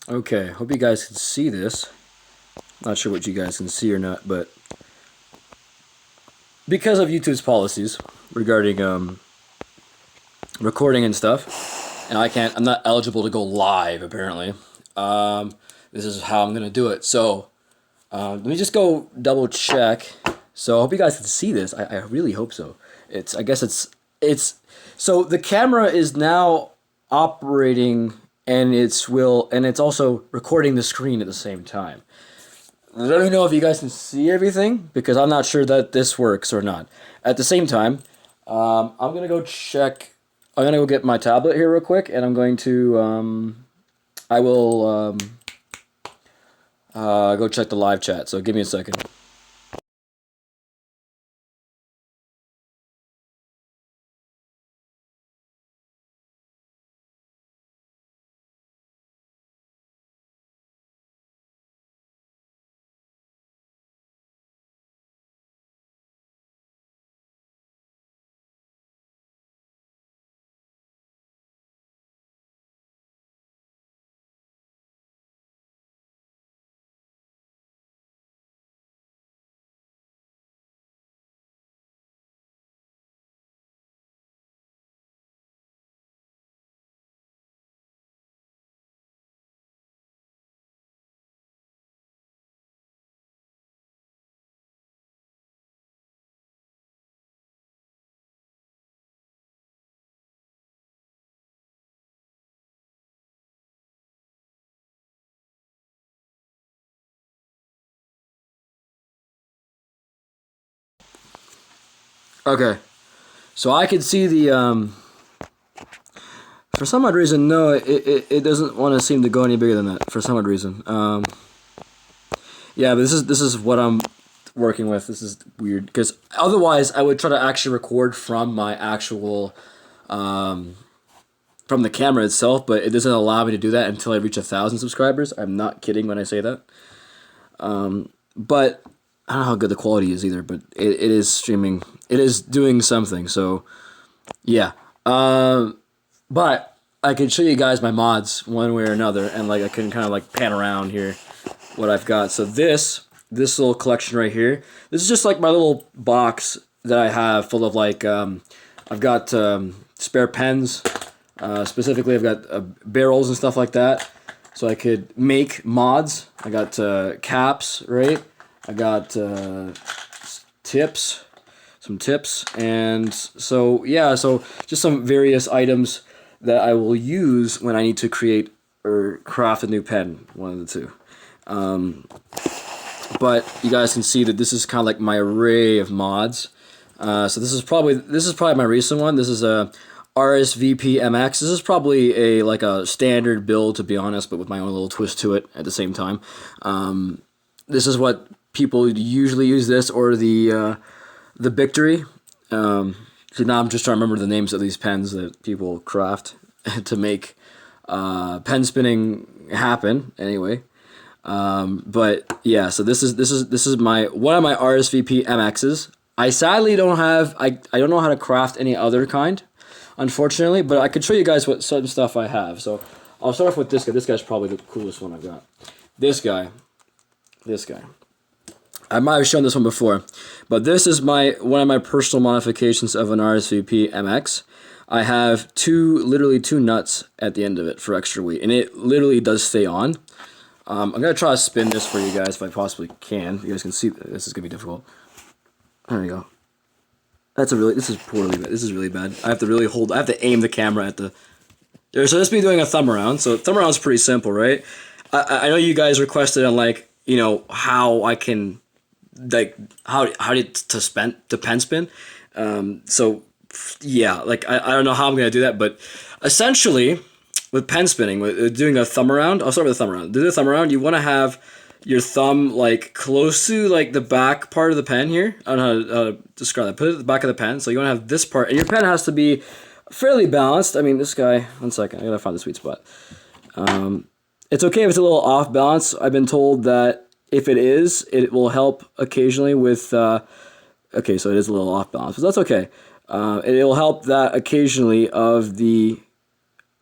Okay, hope you guys can see this. Not sure what you guys can see or not, but because of YouTube's policies regarding recording and stuff, and I'm not eligible to go live apparently. Um, this is how I'm gonna do it. So let me just go double check. So I hope you guys can see this. I really hope so. I guess it's so the camera is now operating and it's also recording the screen at the same time. Let me know if you guys can see everything because I'm not sure that this works or not. At the same time, I'm gonna go check. I'm gonna go get my tablet here real quick, and I'm going to. I will go check the live chat. So give me a second. Okay, so I can see the. For some odd reason, no, it doesn't want to seem to go any bigger than that. For some odd reason, yeah, but this is what I'm working with. This is weird because otherwise I would try to actually record from my actual from the camera itself, but it doesn't allow me to do that until I reach 1,000 subscribers. I'm not kidding when I say that. But I don't know how good the quality is either. But it is streaming. It is doing something. So yeah. But I can show you guys my mods one way or another, and like I can kind of like pan around here what I've got. So this little collection right here. This is just like my little box that I have full of like I've got spare pens. Specifically, I've got barrels and stuff like that, so I could make mods. I got caps, right? I got tips, some tips, and so yeah, so just some various items that I will use when I need to create or craft a new pen, one of the two. But you guys can see that this is kind of like my array of mods. So this is probably my recent one. This is a RSVP MX. This is probably like a standard build to be honest, but with my own little twist to it at the same time. This is what people usually use this or the Victory. So now I'm just trying to remember the names of these pens that people craft to make pen spinning happen. Anyway, but yeah, so this is my one of my RSVP MXs. I sadly don't have I don't know how to craft any other kind, unfortunately, but I could show you guys what some stuff I have. So I'll start off with this guy. This guy's probably the coolest one I've got. This guy. This guy. I might have shown this one before, but this is one of my personal modifications of an RSVP MX. I have literally two nuts at the end of it for extra weight, and it literally does stay on. I'm gonna try to spin this for you guys if I possibly can. You guys can see this is gonna be difficult. There you go. This is poorly bad. This is really bad. I have to really hold. I have to aim the camera at the. There, so this be doing a thumb around. So thumb around is pretty simple, right? I know you guys requested on like how I can like to pen spin. So yeah, like I don't know how I'm gonna do that, but essentially with pen spinning, with doing a thumb around, I'll start with a thumb around. Do the thumb around. You want to have your thumb like close to like the back part of the pen here. I don't know how to describe that. Put it at the back of the pen. So you want to have this part, and your pen has to be fairly balanced. I mean, this guy. One second, I gotta find the sweet spot. It's okay if it's a little off balance. I've been told that if it is, it will help occasionally with. Okay, so it is a little off balance, but that's okay. It will help that occasionally of the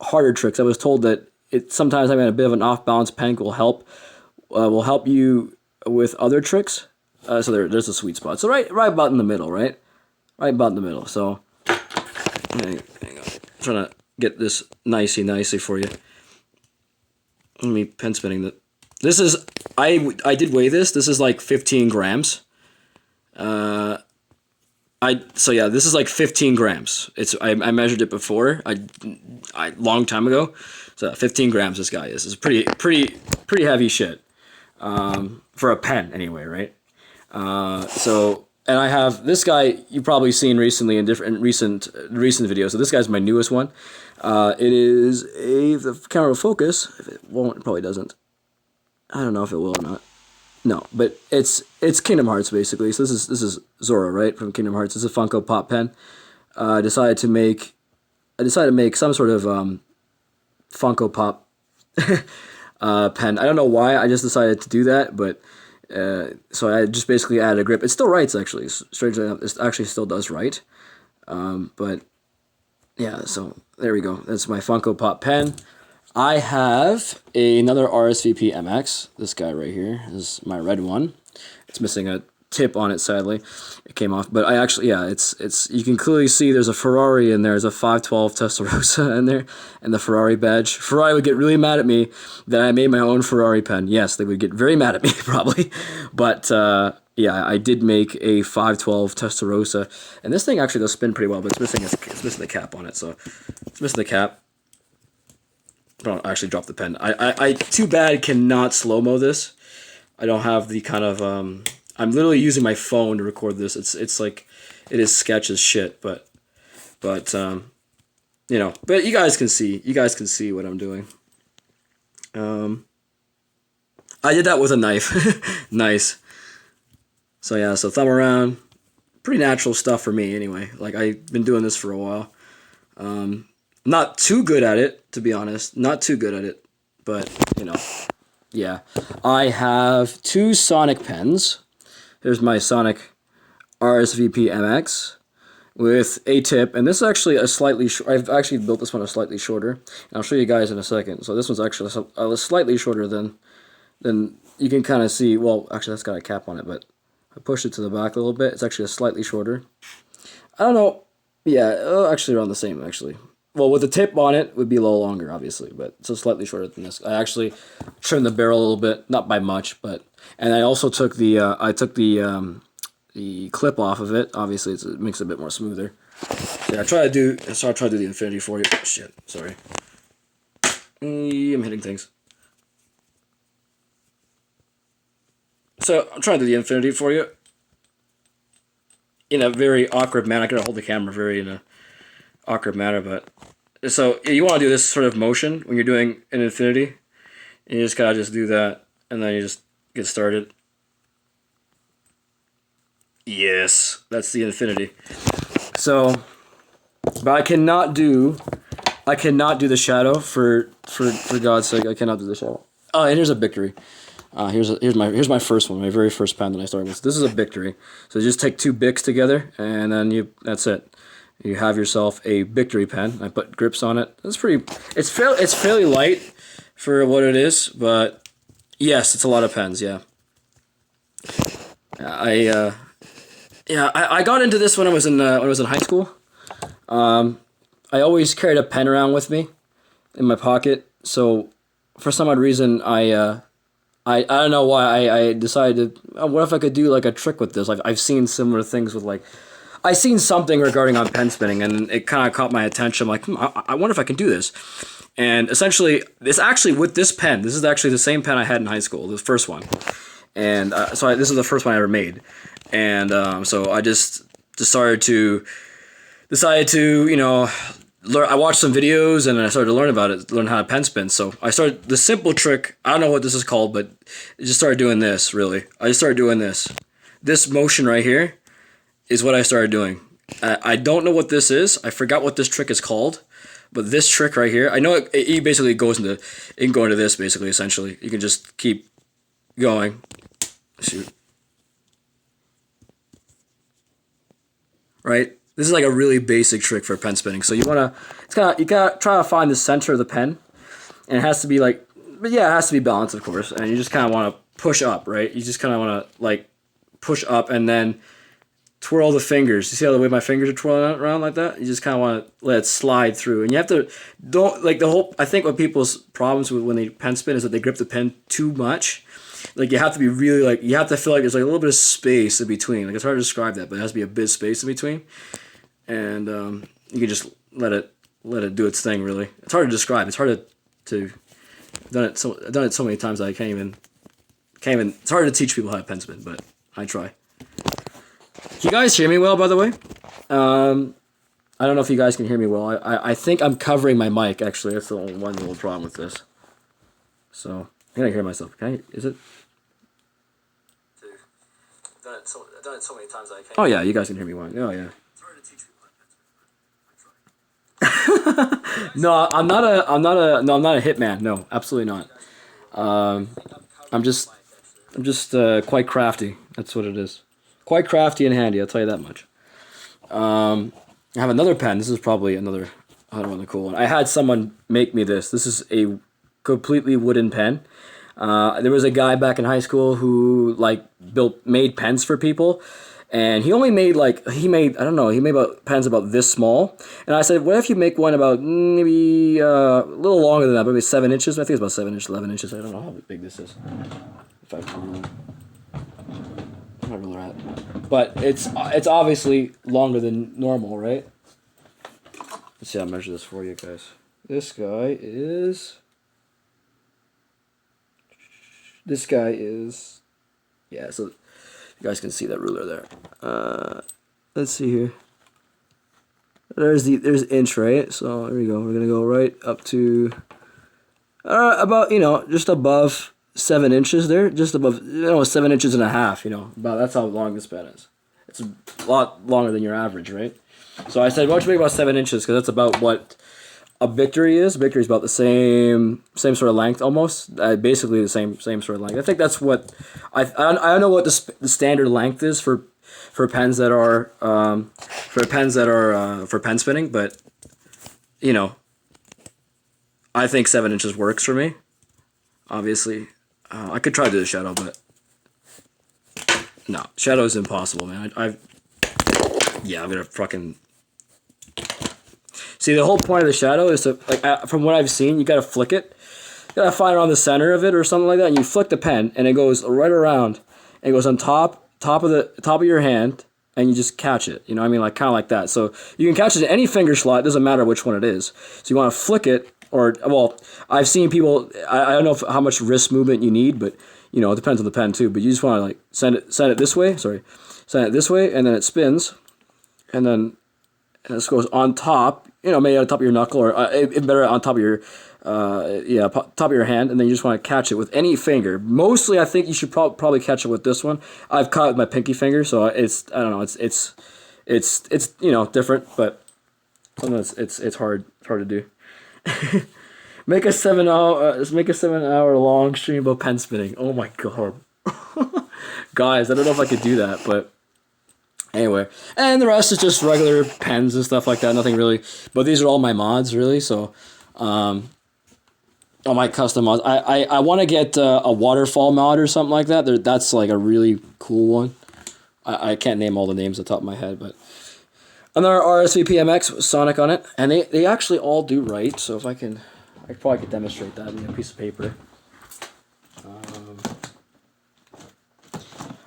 harder tricks. I was told that it sometimes having a bit of an off balance pen will help you with other tricks. So there's a sweet spot. So right about in the middle, right about in the middle. So hang on. I'm trying to get this nicey for you. Let me pen spinning the. This is I did weigh this. This is like 15 grams. So yeah, this is like 15 grams. I measured it before. I long time ago. So 15 grams. This guy is. It's pretty heavy shit. For a pen anyway, right? And I have this guy you've probably seen recently in different recent videos. So this guy's my newest one. It is the camera will focus. If it won't, it probably doesn't. I don't know if it will or not. No, but it's Kingdom Hearts basically. So this is Zora, right, from Kingdom Hearts. It's a Funko Pop pen. I decided to make some sort of Funko Pop pen. I don't know why. I just decided to do that, but so I just basically added a grip. It still writes actually. Strangely enough, it actually still does write. But yeah, so there we go. That's my Funko Pop pen. I have another RSVP MX. This guy right here is my red one. It's missing a tip on it, sadly. It came off, but I actually, yeah, it's. You can clearly see there's a Ferrari in there. There's a 512 Testarossa in there, and the Ferrari badge. Ferrari would get really mad at me that I made my own Ferrari pen. Yes, they would get very mad at me probably, but yeah, I did make a 512 Testarossa, and this thing actually does spin pretty well, but it's missing the cap on it, so it's missing the cap. Don't actually drop the pen. I too bad cannot slow-mo this. I don't have the kind of I'm literally using my phone to record this. It's like it is sketch as shit, but you know, but you guys can see what I'm doing. I did that with a knife. Nice. So yeah, so thumb around, pretty natural stuff for me anyway. Like I've been doing this for a while. Not too good at it, to be honest. Not too good at it, but you know, yeah. I have two Sonic pens. Here's my Sonic RSVP MX with a tip, and this is actually a slightly. I've actually built this one a slightly shorter, and I'll show you guys in a second. So this one's actually a slightly shorter than you can kind of see. Well, actually, that's got a cap on it, but I pushed it to the back a little bit. It's actually a slightly shorter. I don't know. Yeah, actually around the same actually. Well, with the tip on it, would be a little longer, obviously, but it's slightly shorter than this. I actually trimmed the barrel a little bit, not by much, but and I also took the the clip off of it. Obviously, it makes it a bit more smoother. So yeah, I try to do the infinity for you. Oh, shit, sorry. I'm hitting things. So I'm trying to do the infinity for you in a very awkward manner. I gotta hold the camera very in a awkward manner, but so you want to do this sort of motion when you're doing an infinity, and you just gotta just do that, and then you just get started. Yes, that's the infinity. So, but I cannot do the shadow for God's sake. I cannot do the shadow. Oh, and here's a victory. Here's my first one, my very first pen that I started with. This is a victory. So just take two Bics together, and then that's it. You have yourself a victory pen. I put grips on it. It's fairly light for what it is, but yes, it's a lot of pens. Yeah. I got into this when I was in high school. I always carried a pen around with me in my pocket. So for some odd reason, I don't know why I decided, what if I could do like a trick with this? Like I've seen similar things with like. I seen something regarding on pen spinning, and it kind of caught my attention. I'm like, I wonder if I can do this. And essentially, this is actually the same pen I had in high school, the first one. And this is the first one I ever made. And so I just decided to, you know, learn. I watched some videos, and I started to learn how to pen spin. So I started the simple trick. I don't know what this is called, but I just started doing this, really. I just started doing this. This motion right here is what I started doing. I don't know what this is. I forgot what this trick is called, but this trick right here, I know it basically goes into, it can go into this basically, essentially. You can just keep going. Shoot. Right? This is like a really basic trick for pen spinning. So you gotta try to find the center of the pen, and it has to be like, but yeah, it has to be balanced, of course, and you just kind of want to push up, right? You just kind of want to like push up and then twirl the fingers. You see how the way my fingers are twirling around like that? You just kind of want to let it slide through, and you have to don't like the whole. I think what people's problems with when they pen spin is that they grip the pen too much. Like you have to be really like you have to feel like there's like a little bit of space in between. Like it's hard to describe that, but it has to be a bit space in between, and you can just let it do its thing. Really, it's hard to describe. It's hard to I've done it so many times that I can't even. It's hard to teach people how to pen spin, but I try. Can you guys hear me well, by the way? I don't know if you guys can hear me well. I think I'm covering my mic, actually. That's the only one little problem with this. So, I can't hear myself. Is it? Dude, I've done it so many times that I can't. Oh, yeah, you guys can hear me well. Oh, yeah. It's hard to teach people how to pen spin, but I try. No, I'm not a hitman. No, absolutely not. I'm just quite crafty. That's what it is. Quite crafty and handy, I'll tell you that much. I have another pen. This is probably another cool one. I had someone make me this. This is a completely wooden pen. There was a guy back in high school who like made pens for people, and he only made he made about pens about this small. And I said, what if you make one about maybe a little longer than that, maybe 7 inches? I think it's about 7 inches, 11 inches. I don't know how big this is. If I can. Ruler at. But it's obviously longer than normal, right? Let's see, I'll measure this for you guys. This guy is yeah, so you guys can see that ruler there. Let's see here. There's inch, right? So there we go. We're gonna go right up to about just above 7 inches there, just above 7 inches and a half. About that's how long this pen is. It's a lot longer than your average, right? So I said, why don't you make about 7 inches, because that's about what a Victory is. Victory's about the same sort of length, almost. Basically the same sort of length. I think that's what I don't know what the standard length is for pens that are for pen spinning, but I think 7 inches works for me. Obviously, I could try to do the shadow, but no, shadow is impossible, man. I'm gonna fucking see. The whole point of the shadow is to from what I've seen, you gotta flick it. You gotta find it on the center of it or something like that, and you flick the pen, and it goes right around, and it goes on top of your hand, and you just catch it. You know what I mean? Kind of like that. So you can catch it in any finger slot. It doesn't matter which one it is. So you want to flick it. Or, well, I've seen people, I don't know how much wrist movement you need, but, it depends on the pen too. But you just want to, send it this way, and then it spins, and then this goes on top, maybe on top of your knuckle, or better on top of your, top of your hand, and then you just want to catch it with any finger. Mostly, I think you should probably catch it with this one. I've caught it with my pinky finger, so I don't know, it's different, but sometimes it's hard to do. Make a 7 hour long stream about pen spinning. Oh my god. Guys, I don't know if I could do that, but anyway. And the rest is just regular pens and stuff like that. Nothing really, but these are all my mods, really. So all my custom mods. I want to get a waterfall mod or something like that. That's like a really cool one. I can't name all the names off the top of my head, but another RSVPMX with Sonic on it, and they actually all do right. So if I probably could demonstrate that in a piece of paper.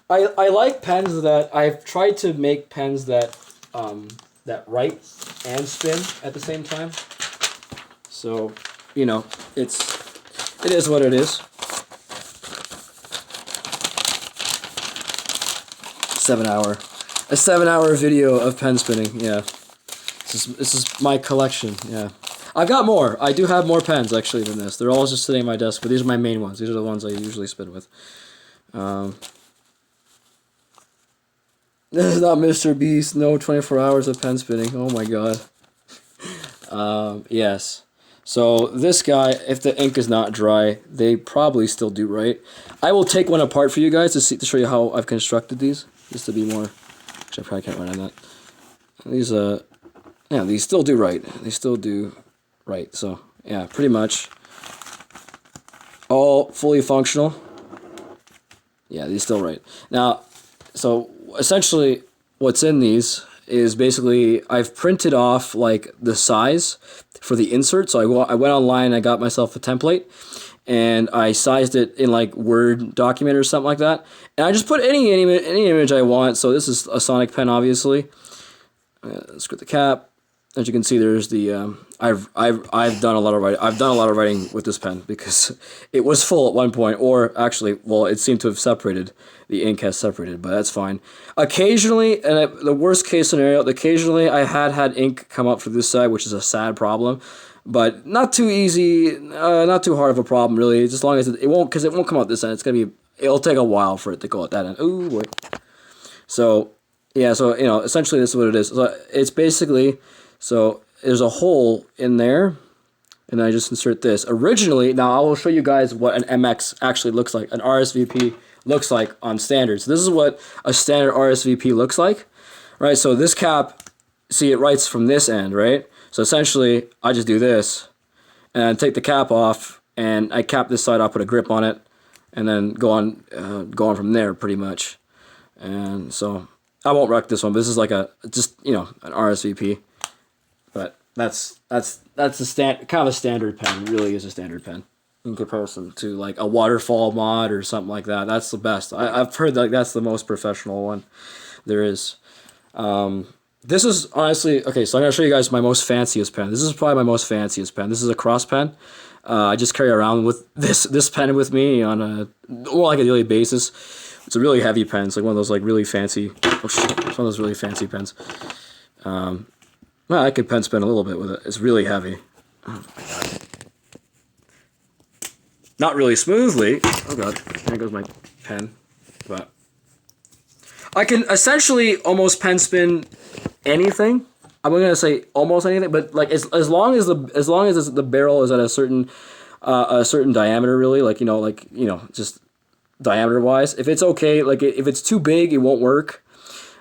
I like pens that I've tried to make pens that write and spin at the same time. So it is what it is. 7 hour. A 7 hour video of pen spinning, yeah. This is my collection, yeah. I've got more. I do have more pens, actually, than this. They're all just sitting on my desk, but these are my main ones. These are the ones I usually spin with. This is not Mr. Beast. No 24 hours of pen spinning. Oh, my God. Yes. So, this guy, if the ink is not dry, they probably still do right. I will take one apart for you guys to show you how I've constructed these, just to be more... I probably can't write on that. These still do right. They still do right. So, yeah, pretty much. all fully functional. Yeah, these still right. Now, so essentially what's in these is basically I've printed off like the size for the insert. So I went online and I got myself a template and I sized it in like Word document or something like that. And I just put any image I want. So this is a Sonic pen, obviously. Screw the cap. As you can see, there's the I've done a lot of writing. I've done a lot of writing with this pen because it was full at one point, or actually, well, it seemed to have separated. The ink has separated, but that's fine. Occasionally, the worst case scenario, occasionally I had ink come up through this side, which is a sad problem, but not too easy, not too hard of a problem really. Just as long as it won't, because it won't come out this end. It'll take a while for it to go at that end. Ooh, wait. So yeah, so essentially this is what it is. So it's basically. So there's a hole in there, and then I just insert this. Originally, now I will show you guys what an MX actually looks like, an RSVP looks like on standard. So this is what a standard RSVP looks like, right? So this cap, see it writes from this end, right? So essentially, I just do this, and take the cap off, and I cap this side off, put a grip on it, and then go on from there pretty much. And so I won't wreck this one, but this is like an RSVP. But that's kind of a standard pen. It really is a standard pen in comparison to like a waterfall mod or something like that. That's the best. I've heard like that's the most professional one there is. This is honestly okay. So I'm gonna show you guys my most fanciest pen. This is probably my most fanciest pen. This is a cross pen. I just carry around with this pen with me on like a daily basis. It's a really heavy pen. It's like one of those like really fancy. Oh shit! It's one of those really fancy pens. Well, I could pen spin a little bit with it. It's really heavy. Oh my god. Not really smoothly. Oh god. There goes my pen. But I can essentially almost pen spin anything. I'm gonna say almost anything, but like as long as the barrel is at a certain diameter, really, just diameter wise. If it's okay, like if it's too big, it won't work.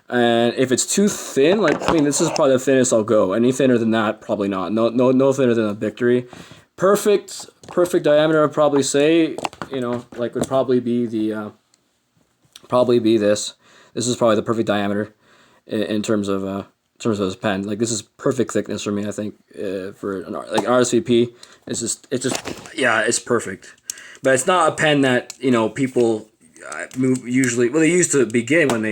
And if it's too thin, this is probably the thinnest I'll go. Any thinner than that, probably not. No thinner than a Victory. Perfect diameter, I'd probably say, would probably be this. This is probably the perfect diameter in terms of this pen. Like this is perfect thickness for me, I think, for an RSVP. It's perfect. But it's not a pen that people move usually. Well, they used to begin when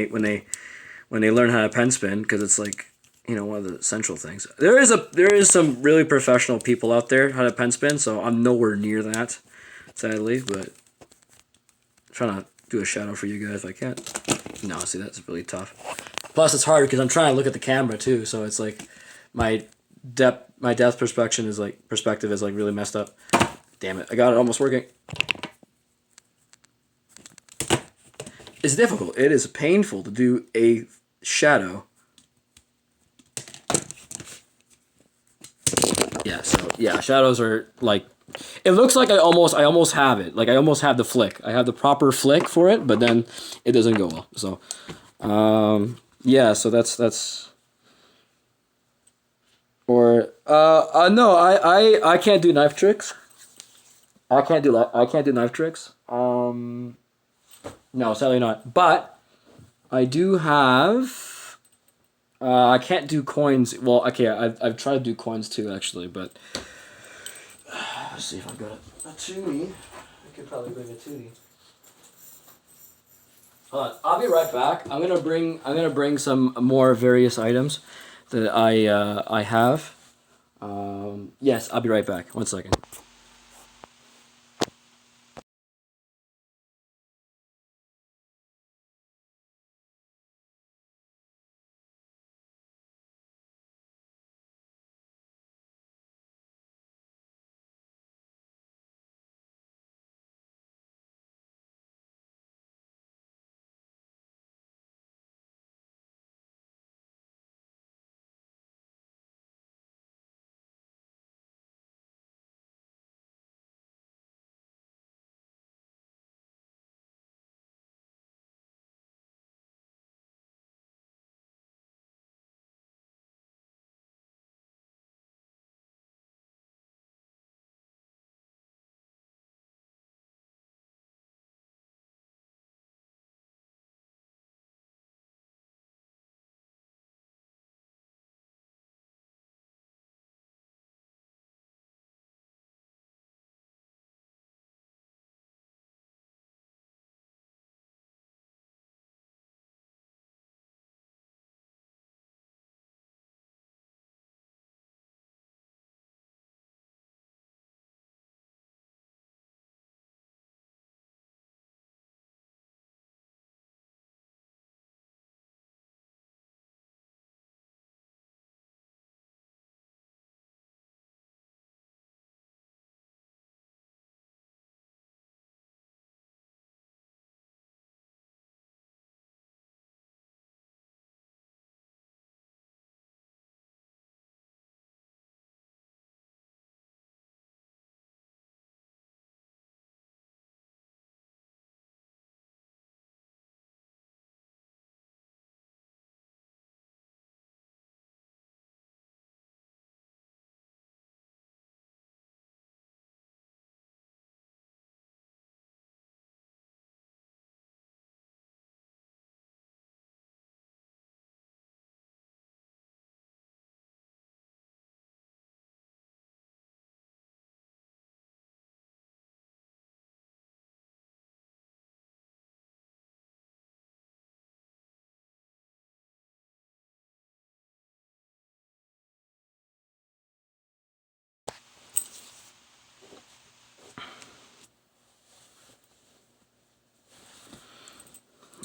they learn how to pen spin, because it's like one of the essential things. There is some really professional people out there how to pen spin, so I'm nowhere near that, sadly. But I'm trying to do a shadow for you guys if I can. No, see, that's really tough. Plus, it's hard because I'm trying to look at the camera too, so it's like my depth perspective is like really messed up. Damn it! I got it almost working. It's difficult. It is painful to do a shadow. Yeah, so yeah, shadows are like, it looks like I almost have it. Like I almost have the flick. I have the proper flick for it, but then it doesn't go well. So yeah, so that's or no, I can't do knife tricks. I can't do knife tricks. No, sadly not. But I do have. I can't do coins. Well, okay, I've tried to do coins too, actually, but let's see if I've got a toonie. I could probably bring a toonie. Hold on, I'll be right back. I'm gonna bring some more various items that I have. Yes, I'll be right back. 1 second.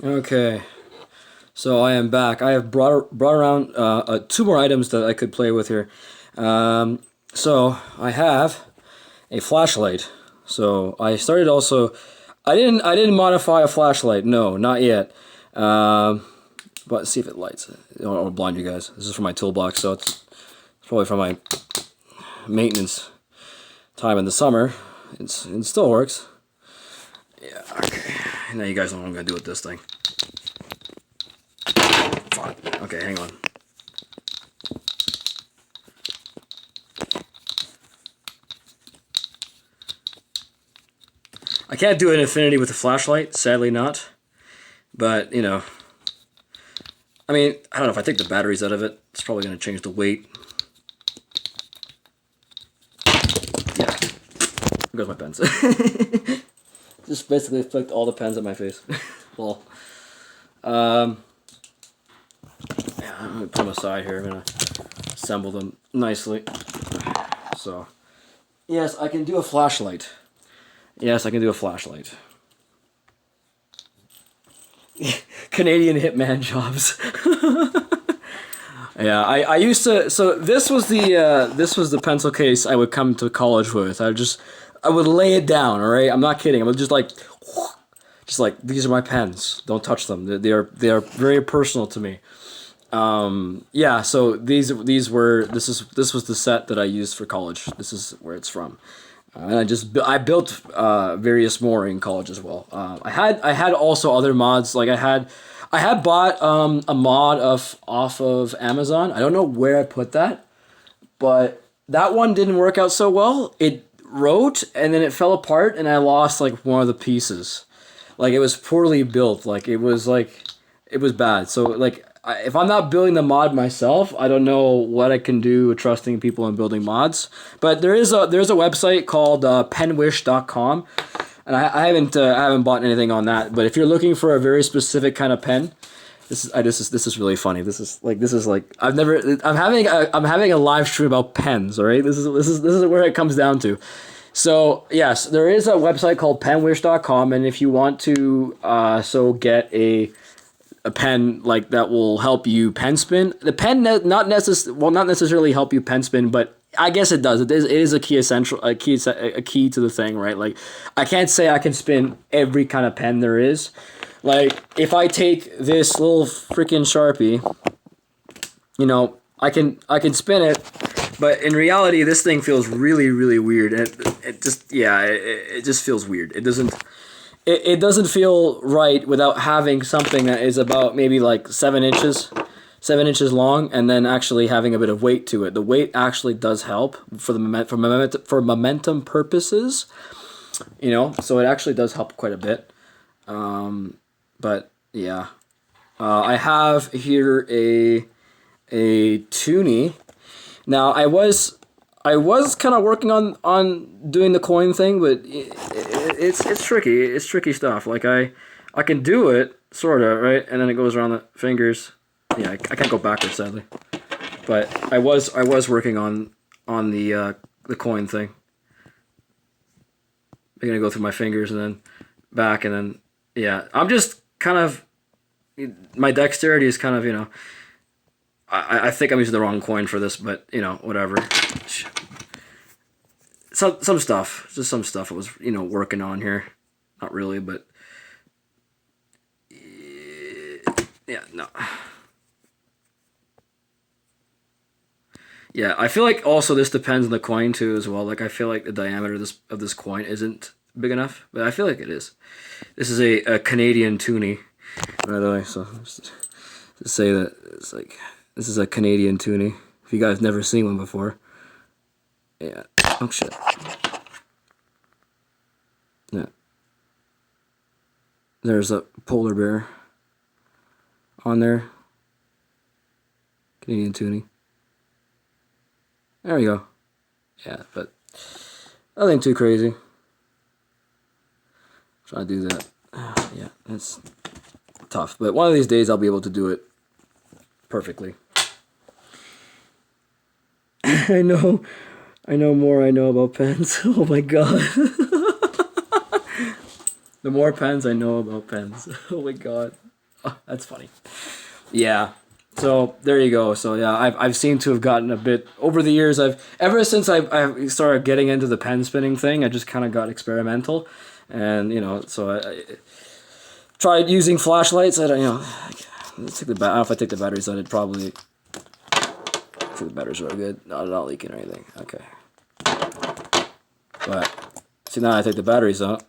Okay, so I am back. I have brought around two more items that I could play with here. So I have a flashlight. So I started also. I didn't modify a flashlight. No, not yet. But let's see if it lights. I don't want to blind you guys. This is from my toolbox, so it's probably from my maintenance time in the summer. It still works. Yeah. Okay. Now you guys know what I'm gonna do with this thing. Fuck. Okay, hang on. I can't do an infinity with a flashlight, sadly not. But, you know, I mean, I don't know, if I take the batteries out of it, it's probably going to change the weight. Yeah. There goes my pens. Just basically flicked all the pens at my face. Well, yeah, I'm going to put them aside here. I'm going to assemble them nicely. So, yes, I can do a flashlight. Yes, I can do a flashlight. Canadian hitman jobs. Yeah, I used to. So this was the pencil case I would come to college with. I would lay it down. All right, I'm not kidding. I would just like these are my pens. Don't touch them. They are very personal to me. Yeah. So this was the set that I used for college. This is where it's from. And I built various more in college as well. I had also other mods. Like I had bought a mod off of Amazon. I don't know where I put that, but that one didn't work out so well. It wrote and then it fell apart, and I lost like one of the pieces. Like it was poorly built. It was bad. So like if I'm not building the mod myself, I don't know what I can do with trusting people and building mods. But there's a website called penwish.com, and I haven't bought anything on that. But if you're looking for a very specific kind of pen, this is really funny. This is like I'm having a live stream about pens. All right, this is where it comes down to. So yes, there is a website called penwish.com, and if you want to get a pen like that will help you pen spin. The pen not necessarily help you pen spin, but I guess it does. It is a key to the thing, right? Like I can't say I can spin every kind of pen there is. Like if I take this little freaking Sharpie, you know, I can spin it, but in reality this thing feels really, really weird. And it just feels weird. It doesn't feel right without having something that is about maybe like 7 inches long, and then actually having a bit of weight to it. The weight actually does help for momentum purposes, you know. So it actually does help quite a bit. But yeah, I have here a toonie. Now I was kind of working on doing the coin thing, but it's tricky. It's tricky stuff. Like I can do it sort of, right, and then it goes around the fingers. Yeah, I can't go backwards sadly, but I was working on the coin thing. I'm gonna go through my fingers and then back, and then yeah. I'm just kind of, my dexterity is kind of, you know. I think I'm using the wrong coin for this, but you know, whatever. Some stuff, just some stuff I was, you know, working on here. Not really, but yeah, no. Yeah, I feel like also this depends on the coin too as well. Like I feel like the diameter of this coin isn't big enough, but I feel like it is. This is a Canadian toonie, by the way. So just to say that it's like this is a Canadian toonie. If you guys never seen one before, yeah. Oh shit. Yeah. There's a polar bear on there. Canadian toonie. There we go. Yeah, but nothing too crazy. Try to do that. Yeah, that's tough. But one of these days I'll be able to do it perfectly. I know more I know about pens. Oh my god. The more pens I know about pens. Oh my god. That's funny. Yeah. So there you go. So yeah, I've seemed to have gotten a bit over the years. Ever since I've started getting into the pen spinning thing, I just kind of got experimental, and so I tried using flashlights. I don't let's take the I don't know if I take the batteries out. It probably the batteries are good. No, they're not leaking or anything. Okay. But see, now I take the batteries out.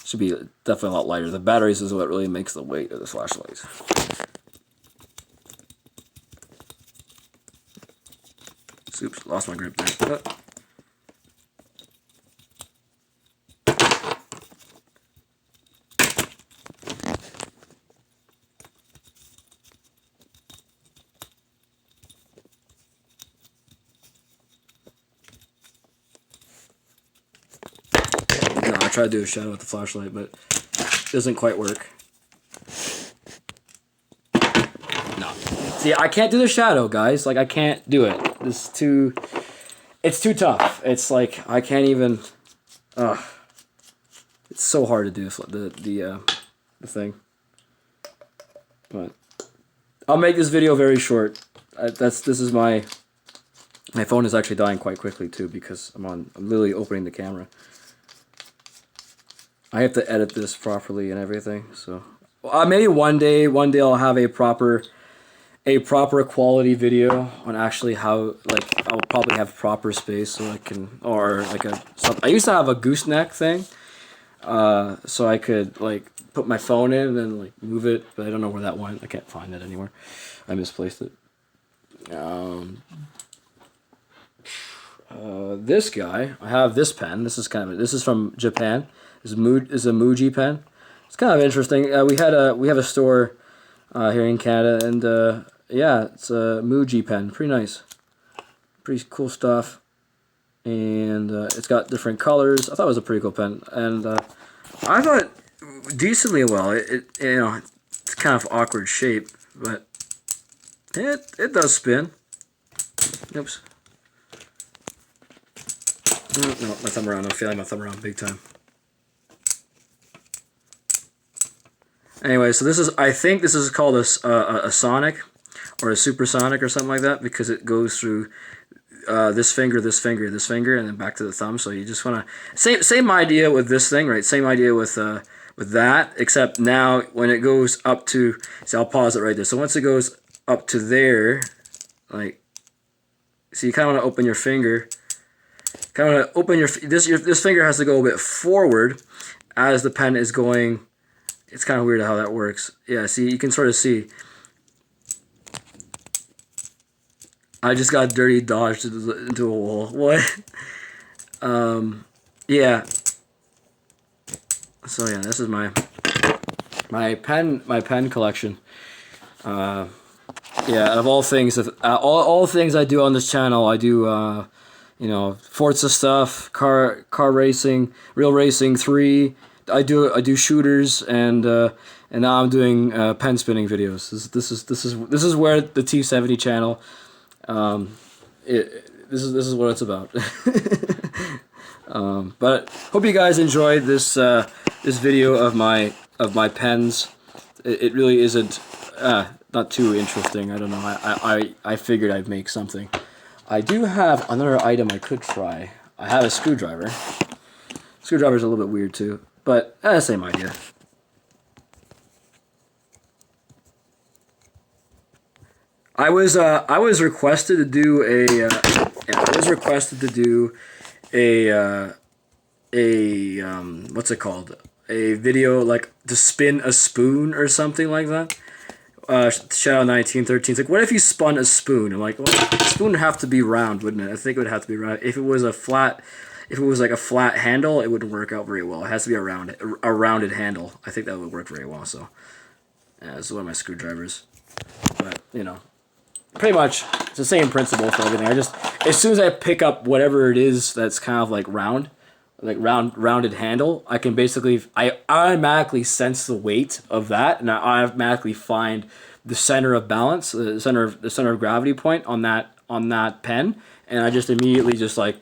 Should be definitely a lot lighter. The batteries is what really makes the weight of the flashlights. Oops, lost my grip there. No, I tried to do a shadow with the flashlight, but it doesn't quite work. No. See, I can't do the shadow, guys. Like, I can't do it. It's too tough. It's like, I can't even, it's so hard to do the thing. But I'll make this video very short. This is my phone is actually dying quite quickly too, because I'm literally opening the camera. I have to edit this properly and everything, so maybe one day I'll have a proper quality video on actually how, like, I'll probably have proper space so I can, or like I used to have a gooseneck thing, so I could like put my phone in and then like move it, but I don't know where that went. I can't find it anywhere. I misplaced it. This guy, I have this pen. This is from Japan. This is a Muji pen. It's kind of interesting. We have a store here in Canada, and yeah, it's a Muji pen. Pretty nice, pretty cool stuff, and it's got different colors. I thought it was a pretty cool pen, and I thought decently well. It's kind of awkward shape, but it does spin. Oops. No, my thumb around. I'm feeling my thumb around big time. Anyway, so I think this is called a sonic, or a supersonic, or something like that, because it goes through this finger, this finger, this finger, and then back to the thumb. So you just want to same idea with this thing, right? Same idea with that, except now when it goes up to, see, I'll pause it right there. So once it goes up to there, like, so you kind of want to open your finger. Kind of want to open this finger has to go a bit forward as the pen is going. It's kind of weird how that works. Yeah, see, you can sort of see. I just got dirty dodged into a wall. What? Yeah. So yeah, this is my pen collection. Yeah, of all things, all things I do on this channel, I do Forza stuff, car racing, real racing 3. I do shooters, and now I'm doing pen spinning videos. This is where the T70 channel, this is what it's about. But hope you guys enjoyed this video of my pens. It really isn't not too interesting. I don't know. I figured I'd make something. I do have another item I could try. I have a screwdriver. Screwdriver's a little bit weird too. But same idea. I was requested to do a what's it called? A video like to spin a spoon or something like that. Shadow 1913. It's like, what if you spun a spoon? I'm like, well, the spoon would have to be round, wouldn't it? I think it would have to be round. If it was like a flat handle, it wouldn't work out very well. It has to be a rounded handle. I think that would work very well. So, yeah, this is one of my screwdrivers. But pretty much it's the same principle for everything. As soon as I pick up whatever it is that's kind of like rounded handle, I automatically sense the weight of that, and I automatically find the center of balance, the center of gravity point on that pen, and I just immediately just like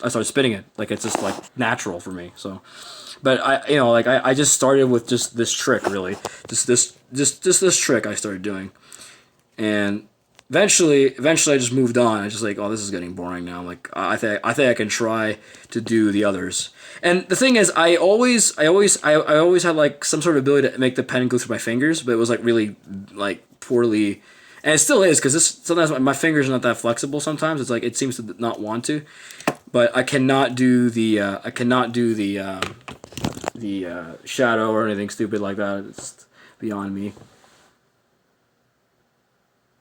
started spinning it. Like it's just like natural for me. So, but I just started with just this trick really, just this trick I started doing, and eventually I just moved on. I just like, oh, this is getting boring now. Like I think I can try to do the others. And the thing is, I always had like some sort of ability to make the pen go through my fingers, but it was like really like poorly, and it still is because this sometimes my fingers are not that flexible. Sometimes it's like it seems to not want to, but I cannot do the shadow or anything stupid like that. It's beyond me.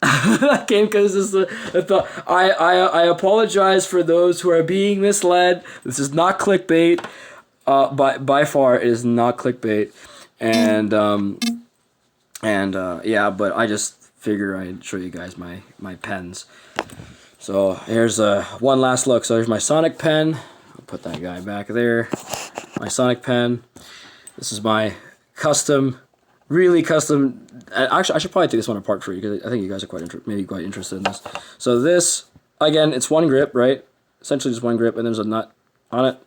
That game because this is the thought. I apologize for those who are being misled. This is not clickbait. By far, it is not clickbait. And yeah, but I just figure I'd show you guys my pens. So here's one last look. So here's my Sonic pen. I'll put that guy back there. My Sonic pen. This is my custom. Really custom. Actually, I should probably take this one apart for you because I think you guys are quite interested in this. So this, again, it's one grip, right? Essentially just one grip, and there's a nut on it.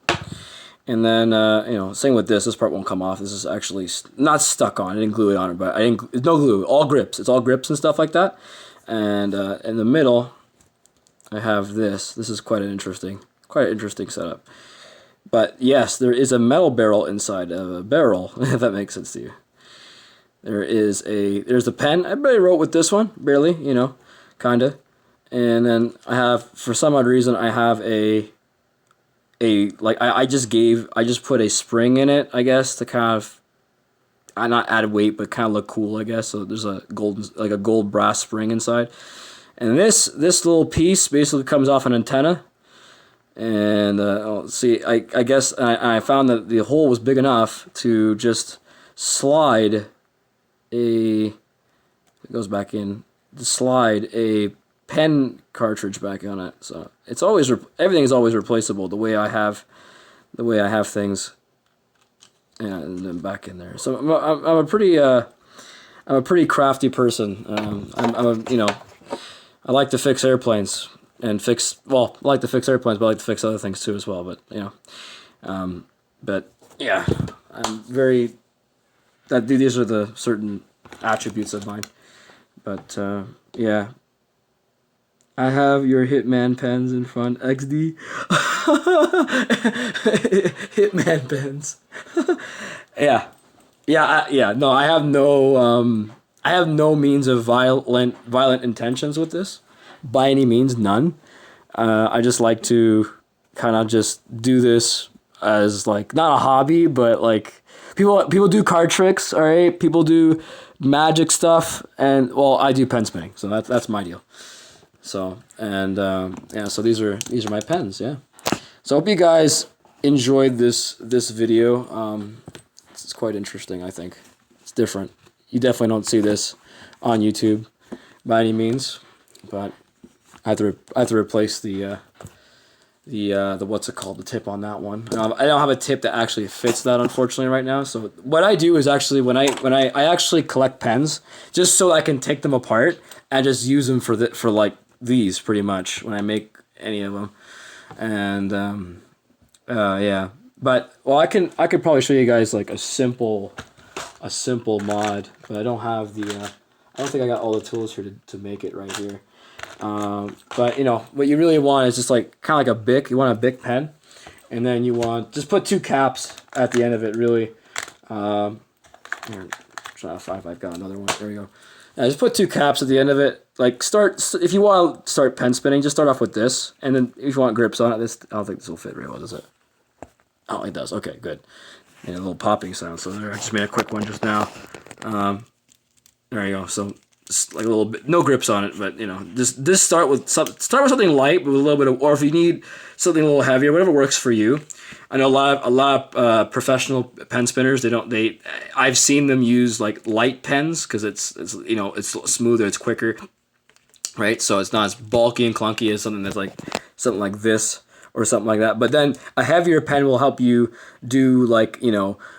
And then, same with this. This part won't come off. This is actually not stuck on. I didn't glue it on it, but it's no glue. All grips. It's all grips and stuff like that. And in the middle, I have this. This is quite an interesting setup. But yes, there is a metal barrel inside of a barrel, if that makes sense to you. There's the pen. I barely wrote with this one, barely, kinda. And then I have, for some odd reason, I have I just put a spring in it, I guess, to kind of, not add weight, but kind of look cool, I guess. So there's a gold brass spring inside. And this little piece basically comes off an antenna. And see, I guess I found that the hole was big enough to just slide it goes back in to slide a pen cartridge back on it. So it's always everything is always replaceable the way I have things, and then back in there. So I'm a pretty crafty person. I like to fix airplanes and I like to fix airplanes, but I like to fix other things too as well. But but yeah, I'm very. These are the certain attributes of mine. But yeah, I have your Hitman pens in front. XD. Hitman pens. Yeah. No, I have no means of violent intentions with this, by any means, none. I just like to kind of just do this as like not a hobby, but like. People do card tricks, all right? People do magic stuff, and well, I do pen spinning, so that's my deal. So so these are my pens, yeah. So I hope you guys enjoyed this video. It's quite interesting, I think. It's different. You definitely don't see this on YouTube by any means, but I have to replace the what's it called, the tip on that one. I don't have a tip that actually fits that, unfortunately, right now. So what I do is actually when I actually collect pens just so I can take them apart and just use them for like these pretty much when I make any of them. And yeah, but well, I could probably show you guys like a simple mod, but I don't have I don't think I got all the tools here to make it right here. But what you really want is just like kind of like a Bic. You want a Bic pen, and then you want just put two caps at the end of it. Really, here, try to find if I've got another one. There we go. Yeah, just put two caps at the end of it. Like if you want to start pen spinning, just start off with this, and then if you want grips on it, I don't think this will fit very well, does it? Oh, it does. Okay, good. And a little popping sound. So there, I just made a quick one just now. There you go. So. Just like a little bit, no grips on it, but just start with something light with a little bit of, or if you need something a little heavier, whatever works for you. I know a lot of professional pen spinners. I've seen them use like light pens because it's smoother, it's quicker, right? So it's not as bulky and clunky as something like this or something like that. But then a heavier pen will help you do like,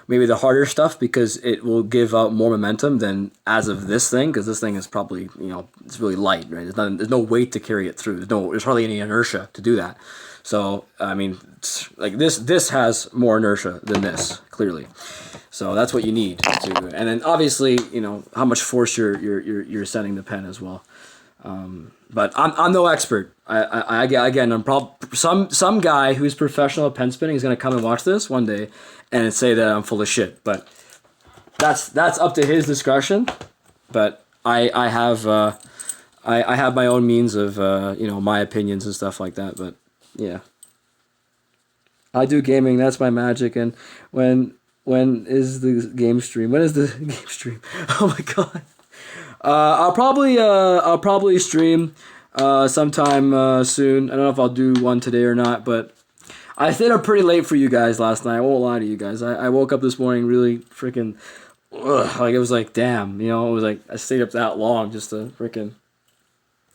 maybe the harder stuff because it will give out more momentum than as of this thing, because this thing is probably, it's really light, right? There's no weight to carry it through. There's hardly any inertia to do that. So I mean, like this has more inertia than this, clearly. So that's what you need to, and then obviously, you know, how much force you're sending the pen as well. But I'm no expert. Again, I'm some guy who's professional at pen spinning is gonna come and watch this one day and say that I'm full of shit. But that's up to his discretion. But I have my own means of you know, my opinions and stuff like that. But yeah, I do gaming. That's my magic. And when is the game stream? When is the game stream? Oh my god. I'll probably stream sometime soon. I don't know if I'll do one today or not, but I stayed up pretty late for you guys last night. I won't lie to you guys. I woke up this morning really freaking like, it was like, damn, you know, it was like I stayed up that long just to freaking,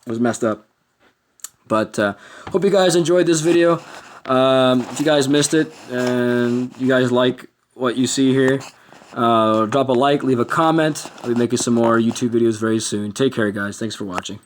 it was messed up. But hope you guys enjoyed this video. If you guys missed it and you guys like what you see here, drop a like, leave a comment. I'll be making some more YouTube videos very soon. Take care, guys. Thanks for watching.